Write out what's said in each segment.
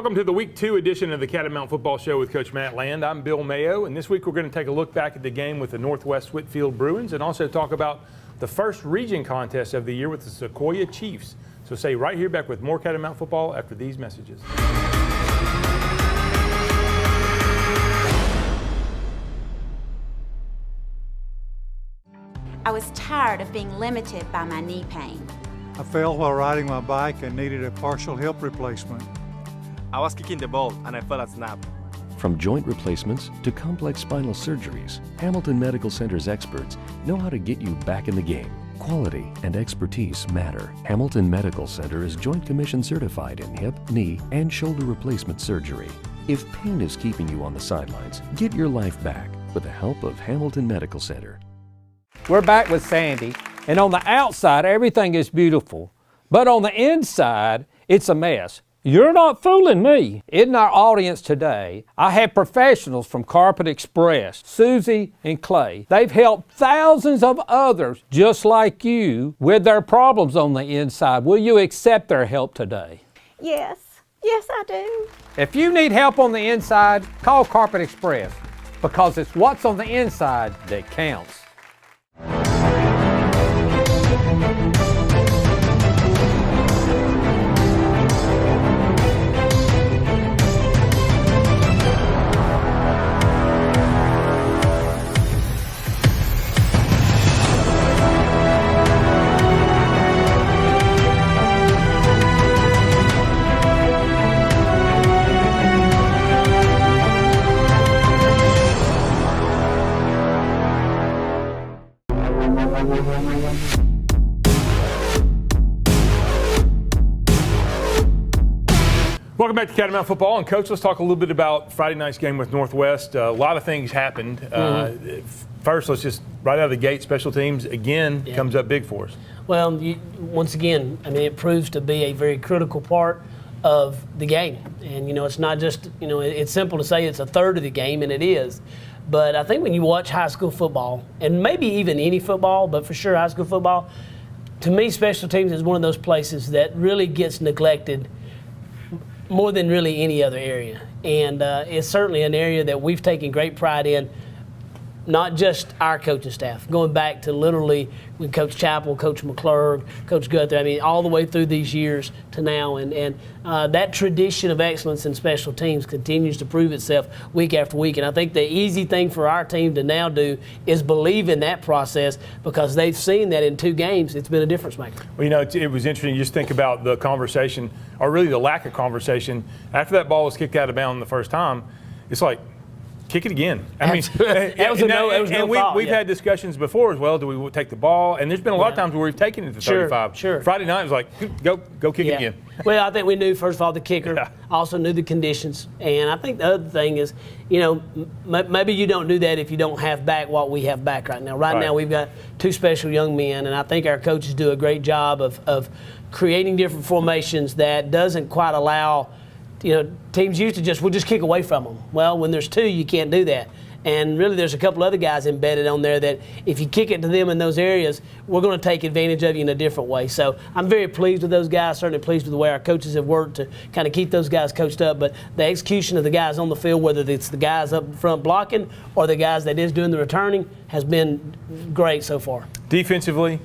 Welcome to the Week 2 edition of the Catamount Football Show with Coach Matt Land. I'm Bill Mayo, and this week we're going to take a look back at the game with the Northwest Whitfield Bruins and also talk about the first region contest of the year with the Sequoyah Chiefs. So stay right here, back with more Catamount Football after these messages. I was tired of being limited by my knee pain. I fell while riding my bike and needed a partial hip replacement. I was kicking the ball and I felt a snap. From joint replacements to complex spinal surgeries, Hamilton Medical Center's experts know how to get you back in the game. Quality and expertise matter. Hamilton Medical Center is Joint Commission certified in hip, knee, and shoulder replacement surgery. If pain is keeping you on the sidelines, get your life back with the help of Hamilton Medical Center. We're back with Sandy, and on the outside, everything is beautiful. But on the inside, it's a mess. You're not fooling me. In our audience today, I have professionals from Carpet Express, Susie and Clay. They've helped thousands of others just like you with their problems on the inside. Will you accept their help today? Yes. Yes, I do. If you need help on the inside, call Carpet Express, because it's what's on the inside that counts. Welcome back to Catamount Football. And Coach, let's talk a little bit about Friday night's game with Northwest. A lot of things happened. First, let's just right out of the gate, special teams again comes up big for us. Well, once again, I mean, it proves to be a very critical part of the game. And, it's not just, it's simple to say it's a third of the game, and it is. But I think when you watch high school football, and maybe even any football, but for sure high school football, to me, special teams is one of those places that really gets neglected more than really any other area. And it's certainly an area that we've taken great pride in, not just our coaching staff, going back to literally with Coach Chappell, Coach McClurg, Coach Guthrie, I mean, all the way through these years to now. And that tradition of excellence in special teams continues to prove itself week after week. And I think the easy thing for our team to now do is believe in that process, because they've seen that in 2 games, it's been a difference maker. Well, it was interesting. You just think about the conversation, or really the lack of conversation. After that ball was kicked out of bounds the first time, it's like, kick it again. I mean, we've had discussions before as well. Do we take the ball? And there's been a lot of times where we've taken it to 35. Sure. Friday night was like, go kick it again. Well, I think we knew, first of all, the kicker, also knew the conditions. And I think the other thing is, maybe you don't do that if you don't have back what we have back right now. Right now we've got 2 special young men, and I think our coaches do a great job of creating different formations that doesn't quite allow teams used to we'll just kick away from them. Well, when there's 2, you can't do that. And really there's a couple other guys embedded on there that if you kick it to them in those areas, we're going to take advantage of you in a different way. So I'm very pleased with those guys, certainly pleased with the way our coaches have worked to kind of keep those guys coached up. But the execution of the guys on the field, whether it's the guys up front blocking or the guys that is doing the returning, has been great so far. Defensively,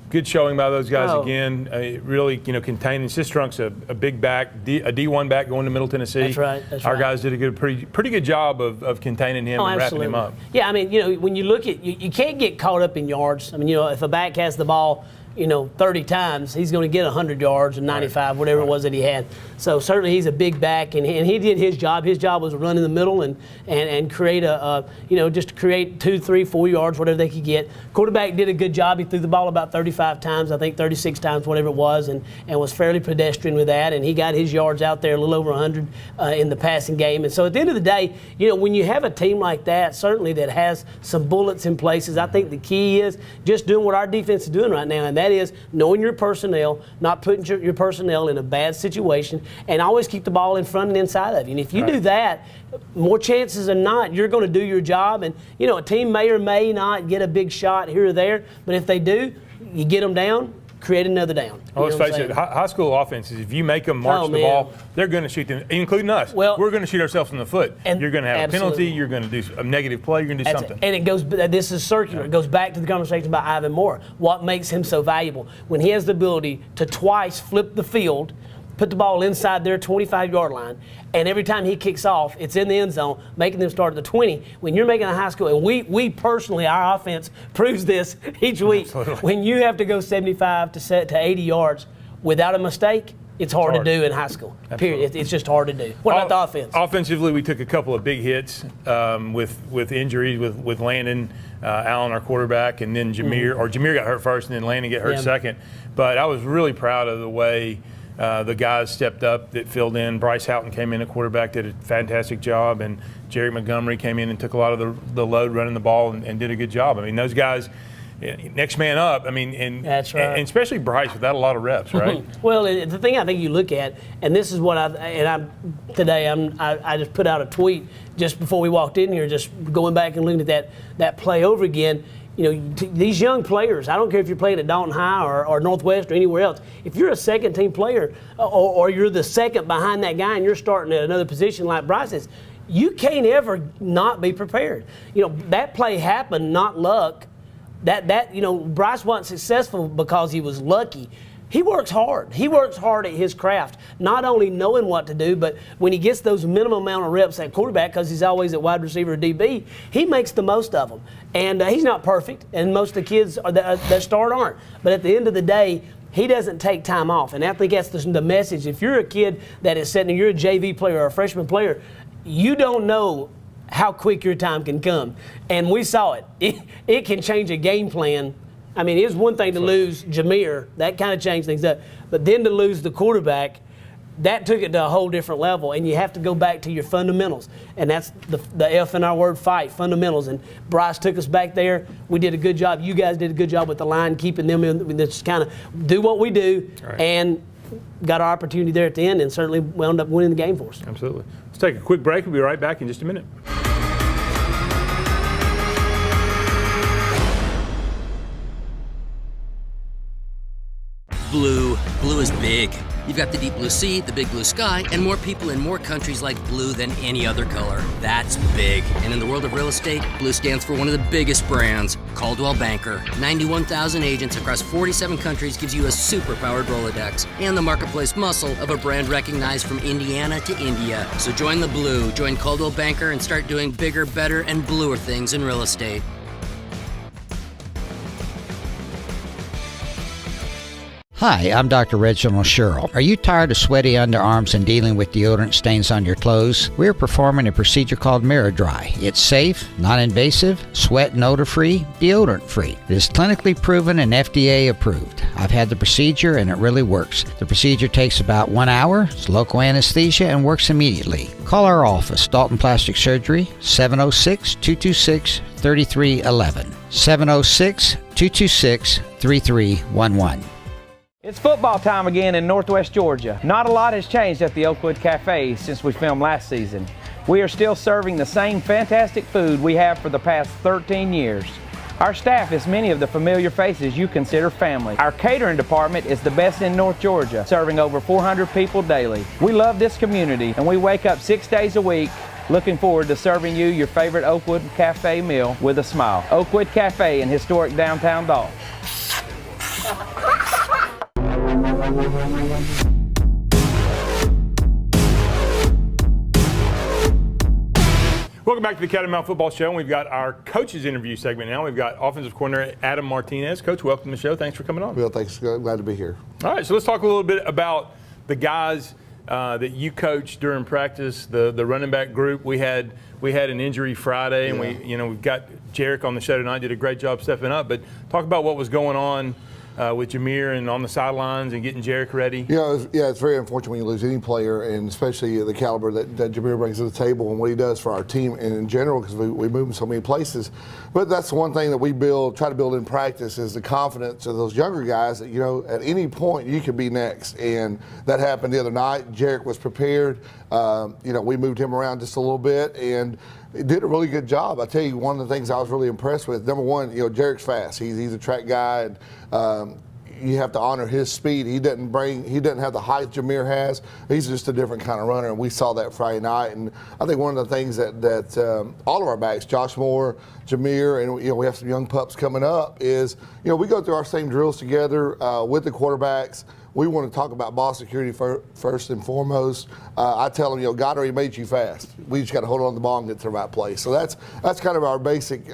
good showing by those guys again. Really, containing. Sistrunk's a big back, a D1 back going to Middle Tennessee. That's right. Our guys did a pretty good job of containing him and wrapping him up. Yeah, I mean, when you look at, you can't get caught up in yards. I mean, if a back has the ball, 30 times, he's going to get 100 yards and 95, whatever it was that he had. So certainly he's a big back, and he did his job. His job was to run in the middle and create just to create 2, 3, 4 yards, whatever they could get. Quarterback did a good job. He threw the ball about 35 times, I think 36 times, whatever it was, and was fairly pedestrian with that. And he got his yards out there, a little over 100 in the passing game. And so at the end of the day, when you have a team like that, certainly that has some bullets in places, I think the key is just doing what our defense is doing right now, and that is knowing your personnel, not putting your personnel in a bad situation, and always keep the ball in front and inside of you. And if you do that, more chances than not, you're going to do your job. And, a team may or may not get a big shot here or there, but if they do, you get them down, create another down. Oh, let's face it, high school offenses, if you make them march the ball, they're going to shoot them, including us. Well, we're going to shoot ourselves in the foot. And you're going to have absolutely. a penalty, you're going to do a negative play, you're going to do something. And it goes, this is circular. It goes back to the conversation about Ivan Moore. What makes him so valuable? When he has the ability to twice flip the field, put the ball inside their 25-yard line, and every time he kicks off, it's in the end zone, making them start at the 20. When you're making a high school, and we personally, our offense proves this each week. Absolutely. When you have to go 75 to 80 yards without a mistake, it's hard to do in high school. Absolutely. Period. It's just hard to do. What about the offense? Offensively, we took a couple of big hits with injuries with Landon, Allen, our quarterback, and then Jameer got hurt first, and then Landon got hurt second. But I was really proud of the way the guys stepped up that filled in. Bryce Houghton came in at quarterback, did a fantastic job, and Jeric Montgomery came in and took a lot of the load running the ball and did a good job. I mean, those guys, next man up. I mean, and that's right. And especially Bryce without a lot of reps, right? Well, the thing I think you look at, and this is what I just put out a tweet just before we walked in here, just going back and looking at that play over again. You know, these young players, I don't care if you're playing at Dalton High or Northwest or anywhere else, if you're a second-team player or you're the second behind that guy and you're starting at another position like Bryce is, you can't ever not be prepared. You know, that play happened, not luck. Bryce wasn't successful because he was lucky. He works hard. He works hard at his craft, not only knowing what to do, but when he gets those minimum amount of reps at quarterback, because he's always at wide receiver or DB, he makes the most of them. And he's not perfect, and most of the kids that start aren't. But at the end of the day, he doesn't take time off. And I think that's the message. If you're a kid that is sitting, you're a JV player or a freshman player, you don't know how quick your time can come. And we saw it. It can change a game plan. I mean, it's one thing to lose Jameer. That kind of changed things up. But then to lose the quarterback, that took it to a whole different level. And you have to go back to your fundamentals. And that's the F in our word, fight, fundamentals. And Bryce took us back there. We did a good job. You guys did a good job with the line, keeping them in, just kind of do what we do. Right. And got our opportunity there at the end and certainly wound up winning the game for us. Absolutely. Let's take a quick break. We'll be right back in just a minute. Blue. Blue is big. You've got the deep blue sea, the big blue sky, and more people in more countries like blue than any other color. That's big. And in the world of real estate, blue stands for one of the biggest brands, Caldwell Banker. 91,000 agents across 47 countries gives you a super-powered Rolodex and the marketplace muscle of a brand recognized from Indiana to India. So join the blue, join Caldwell Banker, and start doing bigger, better, and bluer things in real estate. Hi, I'm Dr. Reginald Sherrill. Are you tired of sweaty underarms and dealing with deodorant stains on your clothes? We're performing a procedure called Mirror Dry. It's safe, non-invasive, sweat and odor-free, deodorant-free. It is clinically proven and FDA approved. I've had the procedure and it really works. The procedure takes about 1 hour, it's local anesthesia, and works immediately. Call our office, Dalton Plastic Surgery, 706-226-3311. 706-226-3311. It's football time again in Northwest Georgia. Not a lot has changed at the Oakwood Cafe since we filmed last season. We are still serving the same fantastic food we have for the past 13 years. Our staff is many of the familiar faces you consider family. Our catering department is the best in North Georgia, serving over 400 people daily. We love this community and we wake up 6 days a week looking forward to serving you your favorite Oakwood Cafe meal with a smile. Oakwood Cafe in historic downtown Dalton. Welcome back to the Catamount Football Show, and we've got our coaches interview segment now. We've got offensive coordinator Adam Martinez. Coach, welcome to the show. Thanks for coming on. Well, thanks. Glad to be here. All right, so let's talk a little bit about the guys that you coached during practice, the running back group. We had an injury Friday, and we've got Jeric on the show tonight. Did a great job stepping up, but talk about what was going on with Jameer and on the sidelines and getting Jeric ready. It's very unfortunate when you lose any player, and especially the caliber that Jameer brings to the table and what he does for our team and in general, because we move him so many places. But that's the one thing that we try to build in practice is the confidence of those younger guys that, at any point you could be next. And that happened the other night. Jeric was prepared. We moved him around just a little bit and he did a really good job. I tell you, one of the things I was really impressed with, number one, Jeric's fast. He's a track guy, and you have to honor his speed. He doesn't have the height Jameer has. He's just a different kind of runner, and we saw that Friday night. And I think one of the things that all of our backs, Josh Moore, Jameer, and we have some young pups coming up, is we go through our same drills together with the quarterbacks. We want to talk about ball security first and foremost. I tell them, God already made you fast. We just got to hold on to the ball and get to the right place. So that's kind of our basic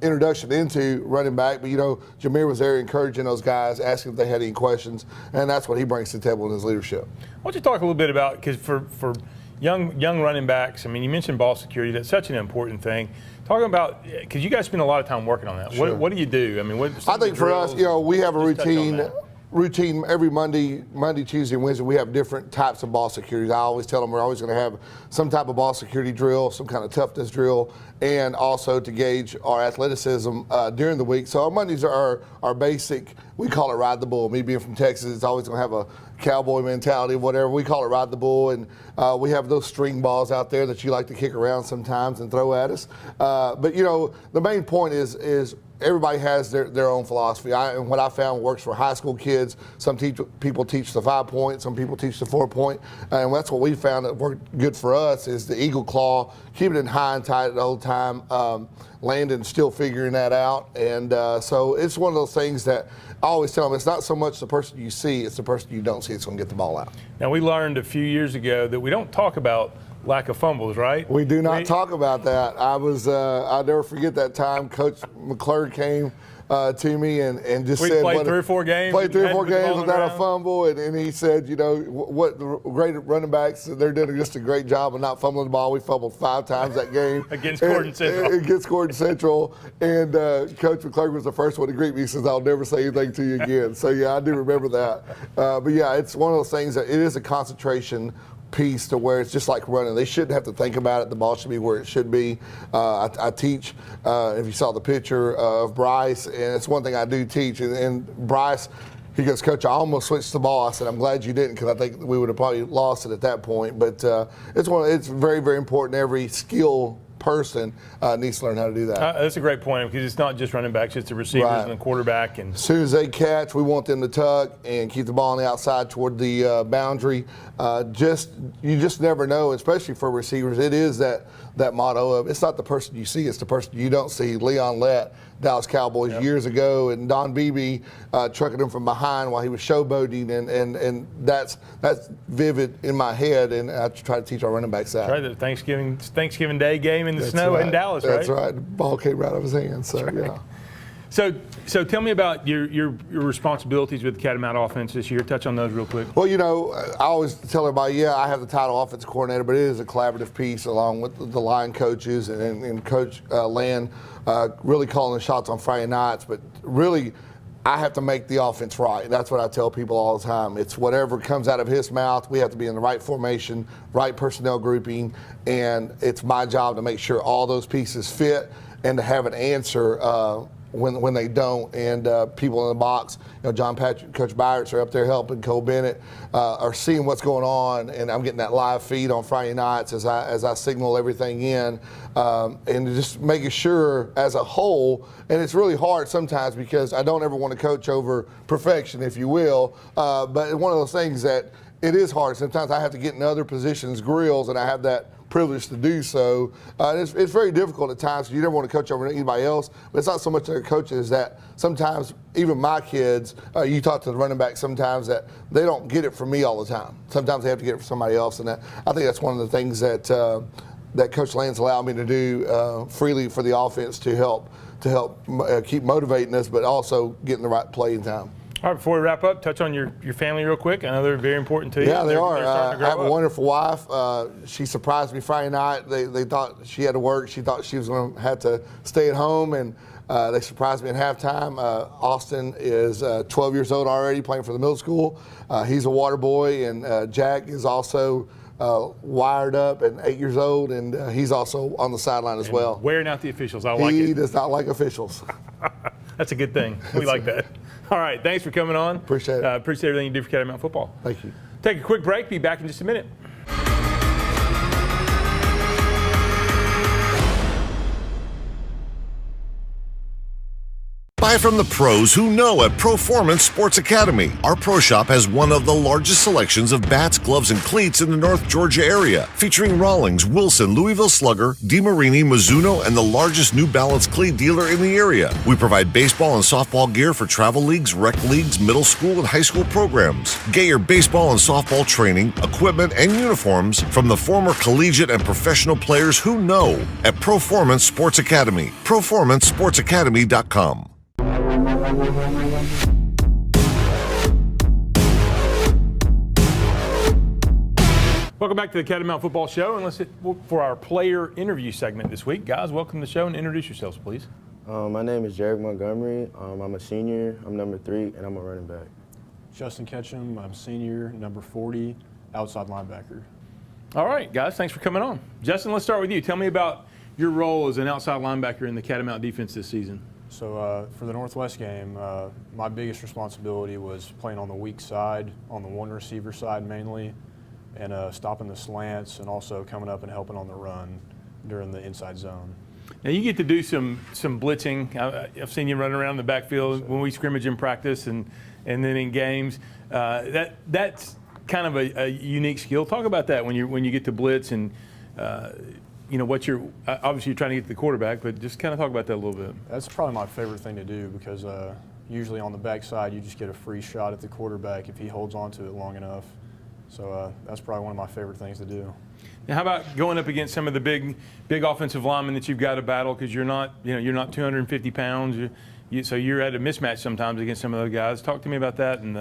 introduction into running back. But Jameer was there encouraging those guys, asking if they had any questions, and that's what he brings to the table in his leadership. Why don't you talk a little bit about, because for young running backs, I mean, you mentioned ball security. That's such an important thing. Talking about, because you guys spend a lot of time working on that. Sure. What do you do? I mean, I think for us, we have a routine every Monday, Tuesday, and Wednesday. We have different types of ball security. I always tell them we're always going to have some type of ball security drill, some kind of toughness drill, and also to gauge our athleticism during the week. So our Mondays are our basic, we call it ride the bull. Me being from Texas, it's always going to have a cowboy mentality, whatever. We call it ride the bull, and we have those string balls out there that you like to kick around sometimes and throw at us. But the main point is everybody has their own philosophy. And what I found works for high school kids. Some people teach the 5-point, some people teach the 4-point, and that's what we found that worked good for us is the eagle claw, keeping it high and tight the whole time. Landon still figuring that out, and so it's one of those things that I always tell them, it's not so much the person you see, it's the person you don't see that's going to get the ball out. Now, we learned a few years ago that we don't talk about lack of fumbles, right? We do not talk about that. I'll never forget that time Coach McClure came to me and just said, played 3 or 4 games. Played 3 or 4 games without a fumble, and he said, what the great running backs, they're doing just a great job of not fumbling the ball. We fumbled 5 times that game. Against Gordon Central. Against Gordon Central, and Coach McClure was the first one to greet me. He says, I'll never say anything to you again. So, yeah, I do remember that. But, yeah, it's one of those things that it is a concentration piece to where it's just like running. They shouldn't have to think about it. The ball should be where it should be. I teach, if you saw the picture of Bryce, and it's one thing I do teach. And Bryce, he goes, Coach, I almost switched the ball. I said, I'm glad you didn't, because I think we would have probably lost it at that point. But it's very, very important. Every skill person needs to learn how to do that. That's a great point, because it's not just running backs, it's the receivers and the quarterback. And as soon as they catch, we want them to tuck and keep the ball on the outside toward the boundary. You just never know, especially for receivers. It is that motto of, it's not the person you see, it's the person you don't see. Leon Lett, Dallas Cowboys years ago, and Don Beebe trucking him from behind while he was showboating, and that's vivid in my head, and I try to teach our running backs that. Right, the Thanksgiving Day game in the snow in Dallas, right? That's right. The ball came right out of his hand, so right. Yeah. So tell me about your responsibilities with the Catamount offense this year. Touch on those real quick. Well, I always tell everybody, I have the title offensive coordinator, but it is a collaborative piece along with the line coaches and Coach Land really calling the shots on Friday nights. But really, I have to make the offense right. That's what I tell people all the time. It's whatever comes out of his mouth. We have to be in the right formation, right personnel grouping, and it's my job to make sure all those pieces fit and to have an answer when they don't, and people in the box, John Patrick, Coach Byers are up there helping. Cole Bennett are seeing what's going on, and I'm getting that live feed on Friday nights as I signal everything in, and just making sure as a whole. And it's really hard sometimes because I don't ever want to coach over perfection, if you will, but one of those things that it is hard. Sometimes I have to get in other positions, grills, and I have that privilege to do so. It's very difficult at times because you never want to coach over anybody else, but it's not so much their coaches that sometimes even my kids, you talk to the running back sometimes that they don't get it from me all the time. Sometimes they have to get it from somebody else, and I think that's one of the things that Coach Land's allowed me to do freely for the offense to help keep motivating us, but also getting the right playing time. All right, before we wrap up, touch on your family real quick. I know they're very important to you. Yeah, they are. I have a wonderful wife. She surprised me Friday night. They thought she had to work. She thought she was going to have to stay at home, and they surprised me at halftime. Austin is 12 years old already, playing for the middle school. He's a water boy, and Jack is also wired up and 8 years old, and he's also on the sideline as well. Wearing out the officials. I like it. He does not like officials. That's a good thing. We like that. All right, thanks for coming on. Appreciate it. Appreciate everything you do for Catamount Football. Thank you. Take a quick break. Be back in just a minute. Buy from the pros who know at Proformance Sports Academy. Our pro shop has one of the largest selections of bats, gloves, and cleats in the North Georgia area, featuring Rawlings, Wilson, Louisville Slugger, DeMarini, Mizuno, and the largest New Balance cleat dealer in the area. We provide baseball and softball gear for travel leagues, rec leagues, middle school, and high school programs. Get your baseball and softball training, equipment, and uniforms from the former collegiate and professional players who know at Proformance Sports Academy. ProformanceSportsAcademy.com. Welcome back to the Catamount Football Show, and let's hit for our player interview segment this week. Guys, welcome to the show and introduce yourselves, please. My name is Jeric Montgomery. I'm a senior. I'm number 3, and I'm a running back. Justin Ketchem. I'm senior, number 40, outside linebacker. All right, guys, thanks for coming on. Justin, let's start with you. Tell me about your role as an outside linebacker in the Catamount defense this season. So for the Northwest game, my biggest responsibility was playing on the weak side, on the one receiver side mainly, and stopping the slants and also coming up and helping on the run during the inside zone. Now you get to do some blitzing. I've seen you run around the backfield when we scrimmage in practice and then in games. That's kind of a unique skill. Talk about that when you get to blitz and what you're obviously you're trying to get to the quarterback, but just kind of talk about that a little bit. That's probably my favorite thing to do because usually on the backside you just get a free shot at the quarterback if he holds on to it long enough. So that's probably one of my favorite things to do. Now, how about going up against some of the big offensive linemen that you've got to battle because you're not 250 pounds, so you're at a mismatch sometimes against some of those guys. Talk to me about that and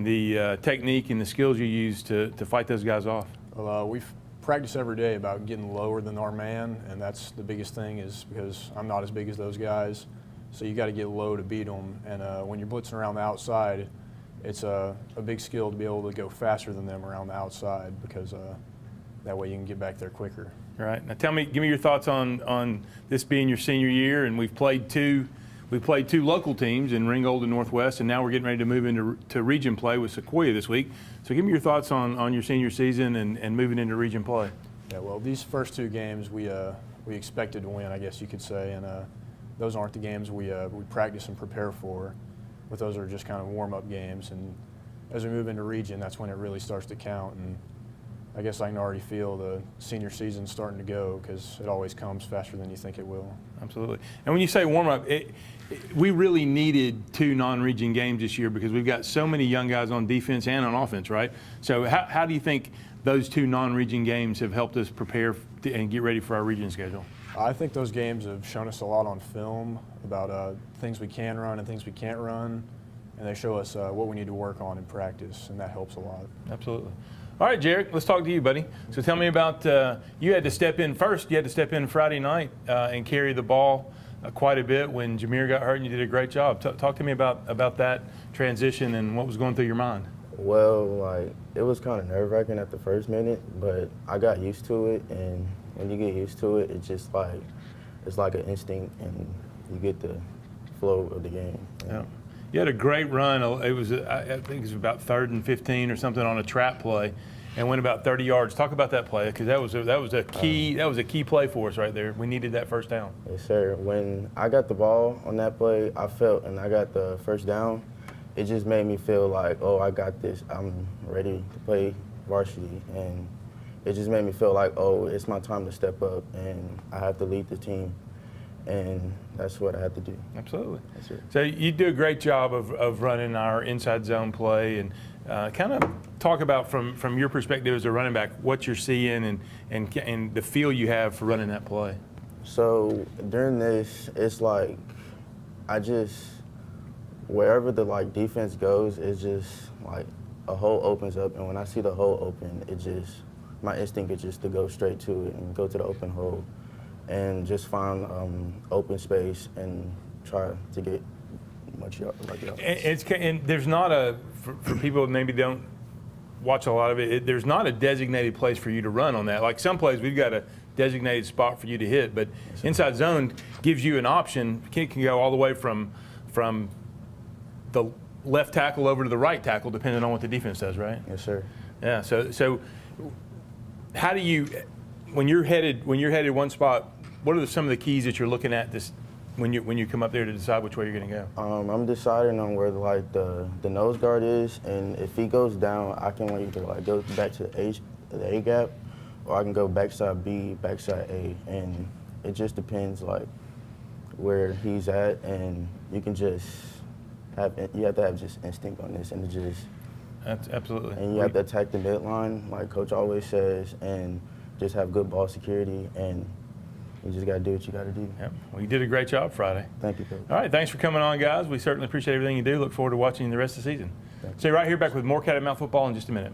the technique and the skills you use to fight those guys off. Well, we practice every day about getting lower than our man, and that's the biggest thing is because I'm not as big as those guys, so you got to get low to beat them. And when you're blitzing around the outside, it's a big skill to be able to go faster than them around the outside because that way you can get back there quicker. All right. Now give me your thoughts on this being your senior year, and we've played two local teams in Ringgold and Northwest, and now we're getting ready to move into region play with Sequoyah this week. So give me your thoughts on your senior season and moving into region play. Yeah, well, these first 2 games we expected to win, I guess you could say, and those aren't the games we practice and prepare for. But those are just kind of warm-up games, and as we move into region, that's when it really starts to count. And I guess I can already feel the senior season starting to go because it always comes faster than you think it will. Absolutely. And when you say warm-up, we really needed 2 non-region games this year because we've got so many young guys on defense and on offense, right? So how do you think those 2 non-region games have helped us prepare and get ready for our region schedule? I think those games have shown us a lot on film about things we can run and things we can't run, and they show us what we need to work on in practice, and that helps a lot. Absolutely. All right, Jeric, let's talk to you, buddy. So tell me about you had to step in first. You had to step in Friday night and carry the ball quite a bit when Jameer got hurt, and you did a great job. Talk to me about that transition and what was going through your mind. Well, it was kind of nerve-wracking at the first minute, but I got used to it, and when you get used to it, it's just it's like an instinct, and you get the flow of the game. Yeah. You had a great run. It was, I think it was about 3rd and 15 or something on a trap play, and went about 30 yards. Talk about that play because that was a key play for us right there. We needed that first down. Yes, sir. When I got the ball on that play, I got the first down. It just made me feel like, oh, I got this. I'm ready to play varsity, and it just made me feel like, oh, it's my time to step up, and I have to lead the team. And that's what I had to do. Absolutely. That's it. So you do a great job of running our inside zone play, and kind of talk about from your perspective as a running back what you're seeing and the feel you have for running that play. So during this, it's like wherever the defense goes, it's just like a hole opens up, and when I see the hole open, my instinct is just to go straight to it and go to the open hole and just find open space and try to get much yards. And there's not for people that maybe don't watch a lot of it, there's not a designated place for you to run on that. Like some plays, we've got a designated spot for you to hit, but inside zone gives you an option. It can go all the way from the left tackle over to the right tackle, depending on what the defense does, right? Yes, sir. Yeah. So how do you, when you're headed one spot, what are some of the keys that you're looking at when you come up there to decide which way you're going to go? I'm deciding on where like the nose guard is, and if he goes down, I can either like go back to the A gap, or I can go backside B, backside A, and it just depends like where he's at, and you have to have just instinct on this, and absolutely. And you have to attack the midline, like Coach always says, and just have good ball security, and you just got to do what you got to do. Yep. Well, you did a great job Friday. Thank you, Coach. All right, thanks for coming on, guys. We certainly appreciate everything you do. Look forward to watching the rest of the season. See you right here back with more Catamount football in just a minute.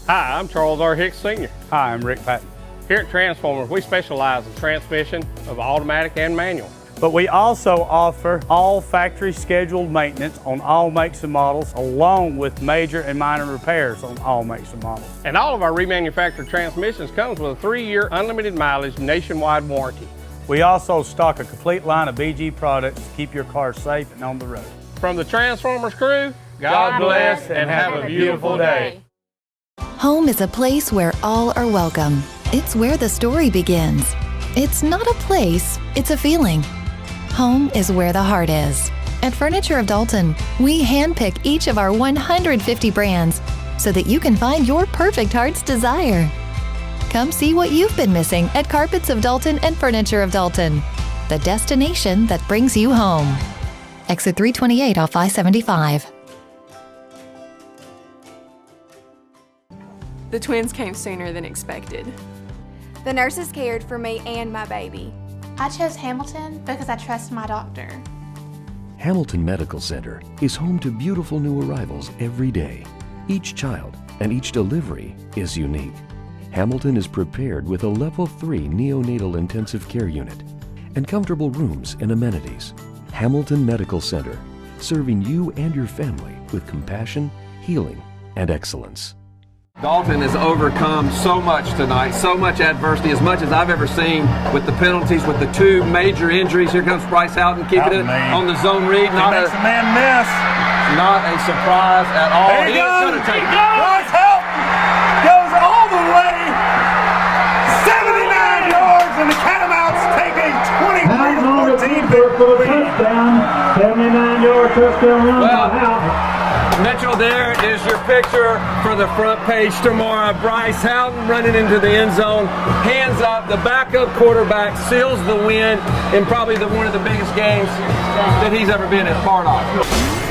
Hi, I'm Charles R. Hicks Sr. Hi, I'm Rick Patton. Here at Transformers, we specialize in transmission of automatic and manual. But we also offer all factory scheduled maintenance on all makes and models, along with major and minor repairs on all makes and models. And all of our remanufactured transmissions comes with a 3-year unlimited mileage nationwide warranty. We also stock a complete line of BG products to keep your car safe and on the road. From the Transformers crew, God bless and have a beautiful day. Home is a place where all are welcome. It's where the story begins. It's not a place, it's a feeling. Home is where the heart is. At Furniture of Dalton, we handpick each of our 150 brands so that you can find your perfect heart's desire. Come see what you've been missing at Carpets of Dalton and Furniture of Dalton, the destination that brings you home. Exit 328 off I-75. The twins came sooner than expected. The nurses cared for me and my baby. I chose Hamilton because I trust my doctor. Hamilton Medical Center is home to beautiful new arrivals every day. Each child and each delivery is unique. Hamilton is prepared with a Level 3 neonatal intensive care unit and comfortable rooms and amenities. Hamilton Medical Center, serving you and your family with compassion, healing, and excellence. Dalton has overcome so much tonight, so much adversity, as much as I've ever seen with the penalties, with the 2 major injuries. Here comes Bryce Houghton kicking it on the zone read. Not makes a man miss. Not a surprise at all. There he goes. Bryce Houghton goes all the way. 79 yards, and the Catamounts take a 23-14 victory. 79-yard touchdown run by Houghton. Mitchell, there is your picture for the front page tomorrow. Bryce Houghton running into the end zone, hands up. The backup quarterback seals the win in probably one of the biggest games that he's ever been a part of.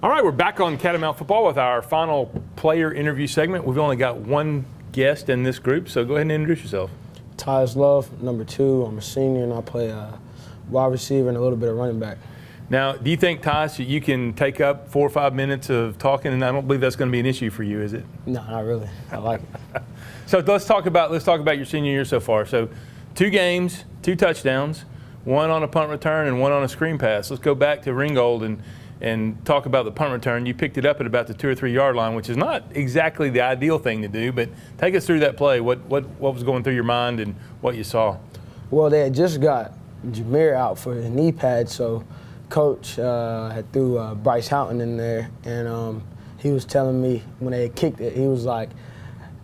All right, we're back on Catamount Football with our final player interview segment. We've only got one guest in this group, so go ahead and introduce yourself. Tyis Love, number 2. I'm a senior, and I play wide receiver and a little bit of running back. Now, do you think, Tyis, you can take up 4 or 5 minutes of talking? And I don't believe that's going to be an issue for you, is it? No, not really. I like it. So let's talk about your senior year so far. So 2 games, 2 touchdowns, 1 on a punt return and 1 on a screen pass. Let's go back to Ringgold and talk about the punt return. You picked it up at about the 2 or 3 yard line, which is not exactly the ideal thing to do, but take us through that play. What was going through your mind and what you saw? Well, they had just got Jameer out for his knee pad, so Coach had threw Bryce Houghton in there, and he was telling me when they had kicked it, he was like,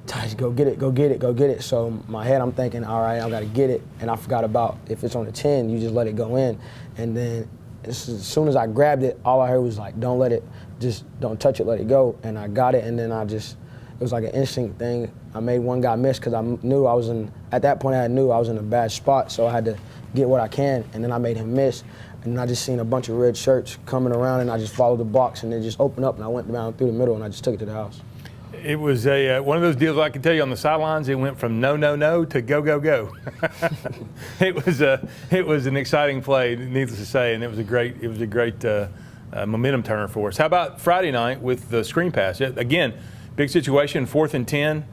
Tyis, go get it, go get it, go get it. So in my head, I'm thinking, all right, I got to get it, and I forgot about if it's on the 10, you just let it go in, and then as soon as I grabbed it, all I heard was like, don't let it, just don't touch it, let it go. And I got it, and then it was like an instinct thing. I made one guy miss because I knew at that point I knew I was in a bad spot, so I had to get what I can, and then I made him miss. And I just seen a bunch of red shirts coming around, and I just followed the box, and it just opened up, and I went down through the middle, and I just took it to the house. It was one of those deals I can tell you on the sidelines. It went from no, no, no to go, go, go. It was an exciting play, needless to say, and it was a great momentum turner for us. How about Friday night with the screen pass? Again, big situation, 4th and 10.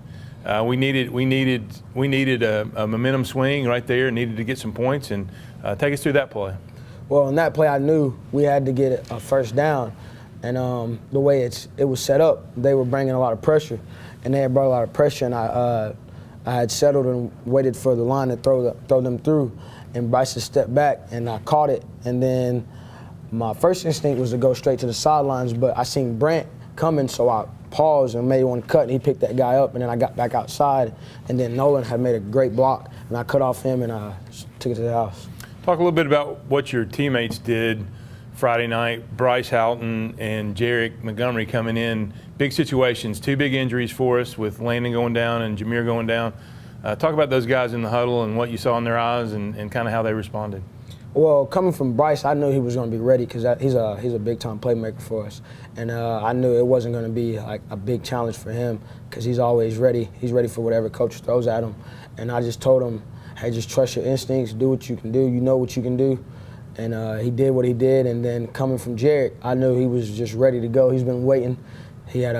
We needed a momentum swing right there. Needed to get some points, and take us through that play. Well, in that play, I knew we had to get a first down. And the way it was set up, they were bringing a lot of pressure, and they had brought a lot of pressure. And I I had settled and waited for the line to throw them through, and Bryce had stepped back, and I caught it. And then my first instinct was to go straight to the sidelines, but I seen Brant coming, so I paused and made one cut, and he picked that guy up, and then I got back outside, and then Nolan had made a great block, and I cut off him, and I took it to the house. Talk a little bit about what your teammates did Friday night. Bryce Houghton and Jeric Montgomery coming in. Big situations, 2 big injuries for us with Landon going down and Jameer going down. Talk about those guys in the huddle and what you saw in their eyes and kind of how they responded. Well, coming from Bryce, I knew he was going to be ready because he's a big-time playmaker for us. And I knew it wasn't going to be like a big challenge for him because he's always ready. He's ready for whatever coach throws at him. And I just told him, hey, just trust your instincts, do what you can do, you know what you can do. And he did what he did. And then coming from Jeric, I knew he was just ready to go. He's been waiting. He had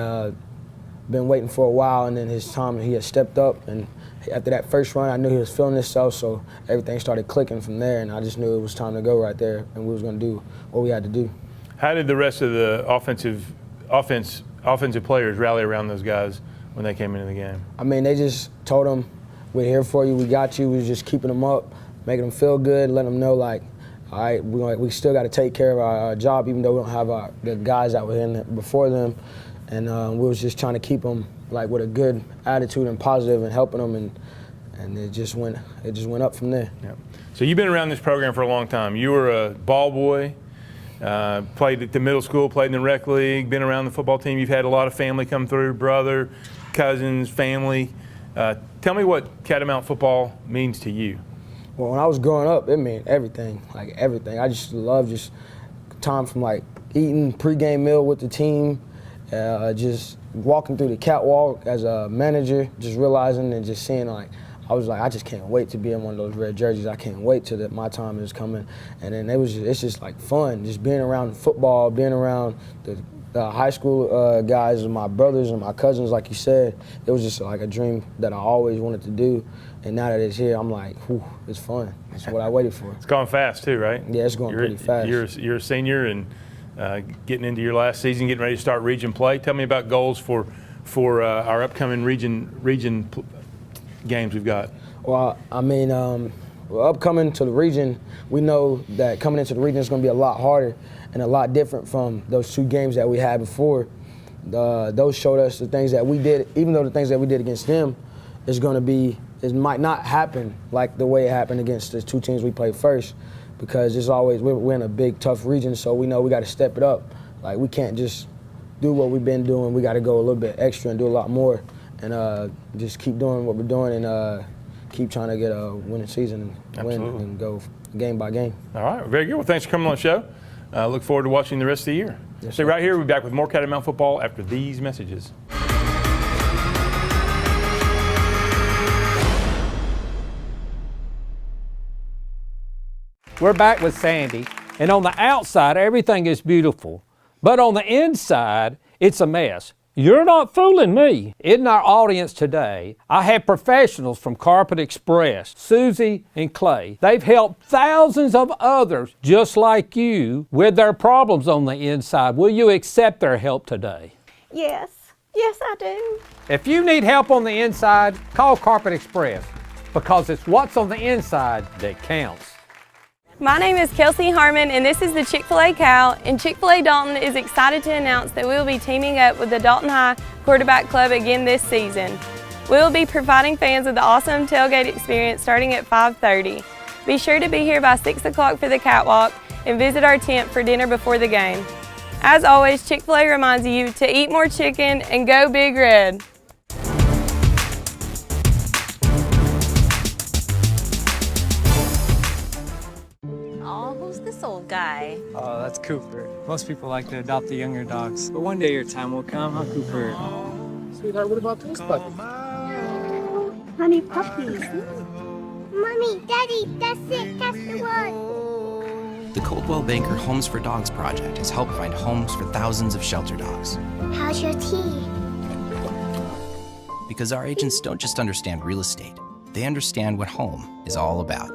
been waiting for a while, and then his time, he had stepped up. And after that first run, I knew he was feeling himself, so everything started clicking from there, and I just knew it was time to go right there, and we was going to do what we had to do. How did the rest of the offensive players rally around those guys when they came into the game? I mean, they just told them, we're here for you, we got you. We was just keeping them up, making them feel good, letting them know, like, all right, we still got to take care of our job, even though we don't have the guys that were in before them. And we was just trying to keep them like with a good attitude and positive and helping them, and it just went up from there. Yeah. So you've been around this program for a long time. You were a ball boy, played at the middle school, played in the rec league, been around the football team. You've had a lot of family come through, brother, cousins, family. Tell me what Catamount football means to you. Well, when I was growing up, it meant everything, like everything. I just loved just time from like eating pregame meal with the team, just walking through the catwalk as a manager, just realizing and just seeing, like, I was like, I just can't wait to be in one of those red jerseys. I can't wait till that my time is coming. And then it's just like fun, just being around football, being around the high school guys and my brothers and my cousins, like you said. It was just like a dream that I always wanted to do. And now that it's here, I'm like, whew, it's fun. It's what I waited for. It's gone fast too, right? Yeah, it's going pretty fast. You're a senior and getting into your last season, getting ready to start region play. Tell me about goals for our upcoming region games we've got. Well, I mean, upcoming to the region, we know that coming into the region is going to be a lot harder and a lot different from those 2 games that we had before. Those showed us the things that we did, even though the things that we did against them it might not happen like the way it happened against the 2 teams we played first, because it's always, we're in a big, tough region, so we know we got to step it up. Like, we can't just do what we've been doing. We got to go a little bit extra and do a lot more, and just keep doing what we're doing and keep trying to get a winning season and win and go game by game. All right, very good. Well, thanks for coming on the show. Look forward to watching the rest of the year. Yes, Stay right here. We'll be back with more Catamount football after these messages. We're back with Sandy, and on the outside, everything is beautiful. But on the inside, it's a mess. You're not fooling me. In our audience today, I have professionals from Carpet Express, Susie and Clay. They've helped thousands of others just like you with their problems on the inside. Will you accept their help today? Yes. Yes, I do. If you need help on the inside, call Carpet Express, because it's what's on the inside that counts. My name is Kelsey Harmon, and this is the Chick-fil-A Cow, and Chick-fil-A Dalton is excited to announce that we will be teaming up with the Dalton High Quarterback Club again this season. We will be providing fans with the awesome tailgate experience starting at 5:30. Be sure to be here by 6 o'clock for the catwalk and visit our tent for dinner before the game. As always, Chick-fil-A reminds you to eat more chicken and go Big Red. Who's this old guy? Oh, that's Cooper. Most people like to adopt the younger dogs, but one day your time will come, huh, Cooper? Sweetheart, what about this puppy? Honey puppies. Mommy, Daddy, that's it. That's the one. The Coldwell Banker Homes for Dogs project has helped find homes for thousands of shelter dogs. How's your tea? Because our agents don't just understand real estate, they understand what home is all about.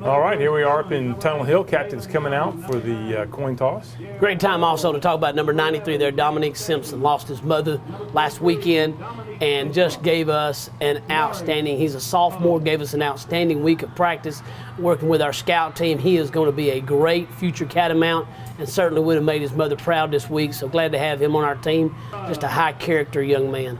All right, right, here we are up in Tunnel Hill. Captain's coming out for the coin toss. Great time also to talk about number 93 there, Dominique Simpson. Lost his mother last weekend and just gave us an outstanding, he's a sophomore, gave us an outstanding week of practice working with our scout team. He is going to be a great future Catamount and certainly would have made his mother proud this week. So glad to have him on our team. Just a high character young man.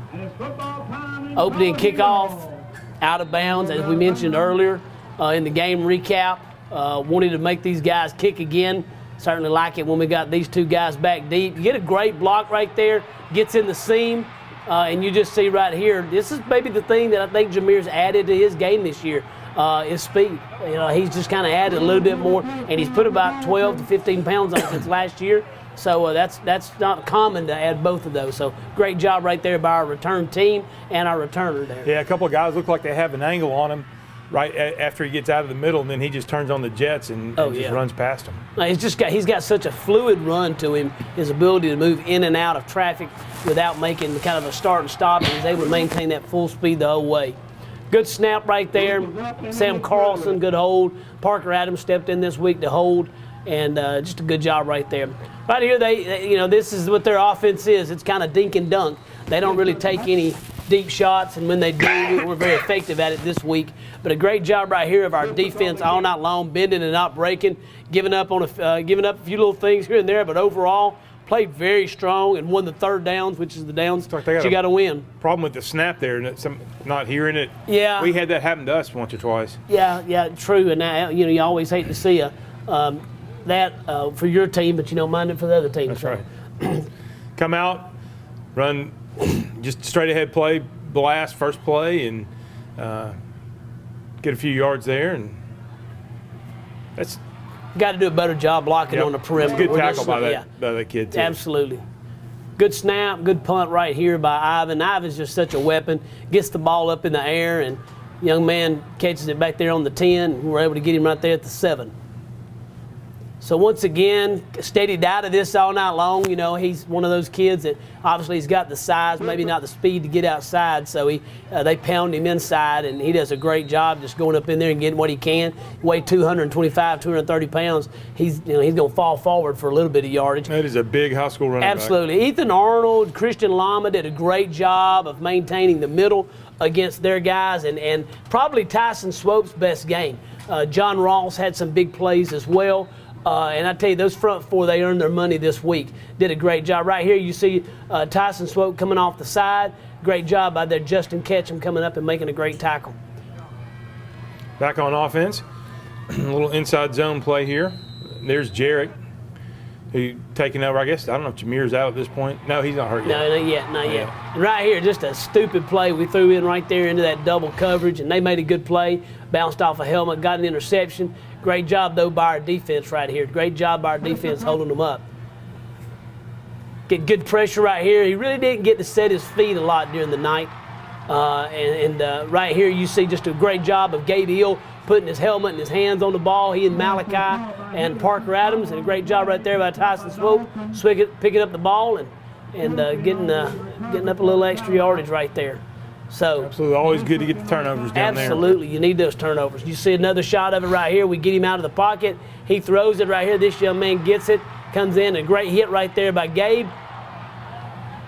Opening kickoff, out of bounds, as we mentioned earlier in the game recap. Wanted to make these guys kick again. Certainly like it when we got these two guys back deep. You get a great block right there, gets in the seam, and you just see right here, this is maybe the thing that I think Jameer's added to his game this year, is speed. You know, he's just kind of added a little bit more, and he's put about 12 to 15 pounds on it since last year. So that's not common to add both of those. So great job right there by our return team and our returner there. Yeah, a couple of guys look like they have an angle on him right after he gets out of the middle, and then he just turns on the jets and just runs past him. He's got such a fluid run to him, his ability to move in and out of traffic without making kind of a start and stop, and he's able to maintain that full speed the whole way. Good snap right there. Sam Carlson, good hold. Parker Adams stepped in this week to hold, and just a good job right there. Right here, they this is what their offense is. It's kind of dink and dunk. They don't really take any deep shots, and when they do, we're very effective at it this week. But a great job right here of our defense all night long, bending and not breaking, giving up a few little things here and there, but overall played very strong and won the third downs, which is the downs that you got to win. Problem with the snap there, and not hearing it. Yeah, we had that happen to us once or twice. Yeah, true. And now you always hate to see that for your team, but you don't mind it for the other team. That's right. Come out, run, just straight ahead play, blast first play, and get a few yards there, and that's. Got to do a better job blocking on the perimeter. It's good tackle by that kid too. Absolutely. Good snap, good punt right here by Ivan. Ivan's just such a weapon. Gets the ball up in the air, and young man catches it back there on the 10. And we're able to get him right there at the 7. So once again, steadied out of this all night long. You know, he's one of those kids that obviously he's got the size, maybe not the speed to get outside. So they pound him inside, and he does a great job just going up in there and getting what he can. He weighs 225, 230 pounds. He's going to fall forward for a little bit of yardage. That is a big high school running back. Absolutely. Ethan Arnold, Christian Lama did a great job of maintaining the middle against their guys, and probably Tyson Swope's best game. John Ross had some big plays as well. And I tell you, those front four, they earned their money this week. Did a great job. Right here, you see Tyson Swope coming off the side. Great job by their Justin Ketchem coming up and making a great tackle. Back on offense, a little inside zone play here. There's Jeric, who taking over. I guess, I don't know if Jameer's out at this point. No, he's not hurt yet. No, not yet. And right here, just a stupid play we threw in right there into that double coverage, and they made a good play. Bounced off a helmet, got an interception. Great job, though, by our defense right here. Great job by our defense holding them up. Get good pressure right here. He really didn't get to set his feet a lot during the night. Right here you see just a great job of Gabe Hill putting his helmet and his hands on the ball. He and Malachi and Parker Adams, and a great job right there by Tyson Swope, picking up the ball and getting up a little extra yardage right there. So absolutely, always good to get the turnovers down there. Absolutely, you need those turnovers. You see another shot of it right here. We get him out of the pocket. He throws it right here. This young man gets it, comes in, a great hit right there by Gabe.